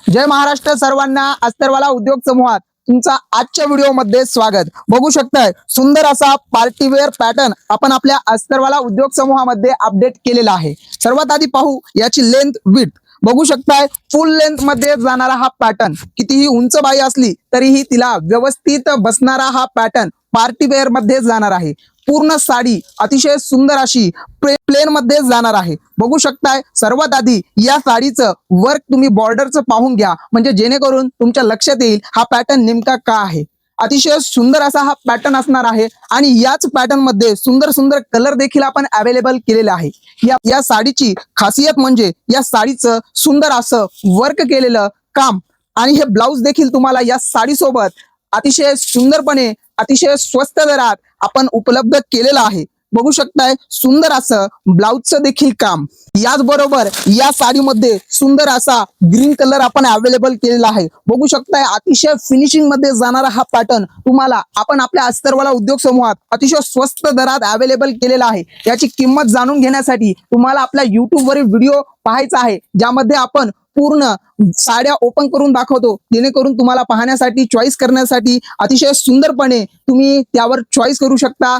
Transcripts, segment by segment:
जय महाराष्ट्र सर्वांना अस्तरवाला उद्योग समूहात तुमचा आजच्या व्हिडिओमध्ये स्वागत। बघू शकताय सुंदर असा पार्टीवेअर पॅटर्न आपण आपल्या अस्तरवाला उद्योग समूहामध्ये अपडेट केलेला आहे। सर्वात आधी पाहू याची लेंथ विड्थ। बघू शकताय फुल लेंथ मध्ये जाणारा हा पॅटर्न, कितीही उंच बाई असली तरीही तिला व्यवस्थित बसणारा हा पॅटर्न पार्टीवेअर मध्ये जाणार आहे। पूर्ण साडी अतिशय सुंदर अशी प्लेन मध्ये जाणार आहे। बघू शकताय सर्वात आधी या साडीचं वर्क तुम्ही बॉर्डरचं पाहून घ्या, म्हणजे जेणेकरून तुमच्या लक्षात येईल हा पॅटर्न नेमका का आहे। अतिशय सुंदर असा हा पॅटर्न असणार आहे आणि याच पॅटर्न मध्ये सुंदर सुंदर कलर देखील आपण अवेलेबल केलेले आहे। या साडीची खासियत म्हणजे या साडीचं सुंदर असं वर्क केलेलं काम आणि हे ब्लाउज देखील तुम्हाला या साडी सोबत अतिशय सुंदरपणे अतिशय स्वस्त दरात आपण उपलब्ध केलेलं आहे। बघू शकताय सुंदर असं ब्लाउजचं देखील काम। याचबरोबर या साडीमध्ये सुंदर असा ग्रीन कलर आपण अवेलेबल केलेला आहे। बघू शकताय अतिशय फिनिशिंग मध्ये जाणारा हा पॅटर्न तुम्हाला आपण आपल्या अस्तरवाला उद्योग समूहात अतिशय स्वस्त दरात अवेलेबल केलेला आहे। याची किंमत जाणून घेण्यासाठी तुम्हाला आपल्या YouTube वरील व्हिडिओ पाहायचा आहे, ज्यामध्ये आपण पूर्ण साड्या ओपन करून दाखवतो, जेणेकरून तुम्हाला पाहण्यासाठी चॉईस करण्यासाठी अतिशय सुंदरपणे तुम्ही त्यावर चॉईस करू शकता।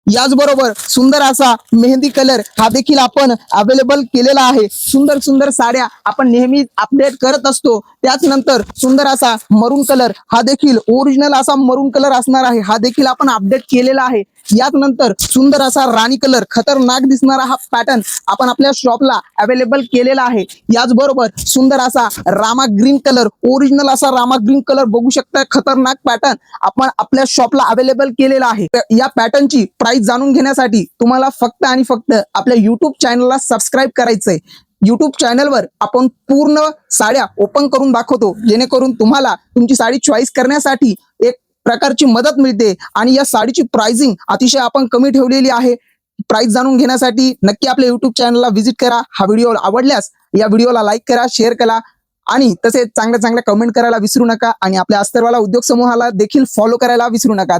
याचबरोबर सुंदर असा मेहंदी कलर हा देखील आपण अवेलेबल केलेला आहे। सुंदर सुंदर साड्या आपण नेहमी अपडेट करत असतो। त्याच नंतर सुंदर असा मरून कलर हा देखील ओरिजिनल असा मरून कलर असणार आहे, हा देखील आपण अपडेट केलेला आहे। याच नंतर सुंदर असा राणी कलर खतरनाक दिसणारा हा पॅटर्न आपण आपल्या शॉपला अवेलेबल केलेला आहे। याचबरोबर सुंदर असा रामा ग्रीन कलर, ओरिजिनल असा रामा ग्रीन कलर बघू शकता, खतरनाक पॅटर्न आपण आपल्या शॉपला अवेलेबल केलेला आहे। या पॅटर्नची प्राइस जाणून घेण्यासाठी तुम्हाला फक्त आणि फक्त आपल्या YouTube चॅनलला सबस्क्राईब करायचंय। YouTube चॅनलवर आपण पूर्ण साड्या ओपन करून दाखवतो, जेणेकरून तुम्हाला तुमची साडी चॉईस करण्यासाठी एक प्रकारची मदत मिळते आणि या साडीची प्राइसिंग अतिशय आपण कमी ठेवलेली आहे। प्राइस जाणून घेण्यासाठी नक्की आपल्या YouTube चॅनलला व्हिजिट करा। हा व्हिडिओ आवडल्यास या व्हिडिओला लाईक करा, शेअर करा आणि तसेच चांगल्या चांगल्या कमेंट करायला विसरू नका आणि आपल्या अस्तरवाला उद्योग समूहाला देखील फॉलो करायला विसरू नका।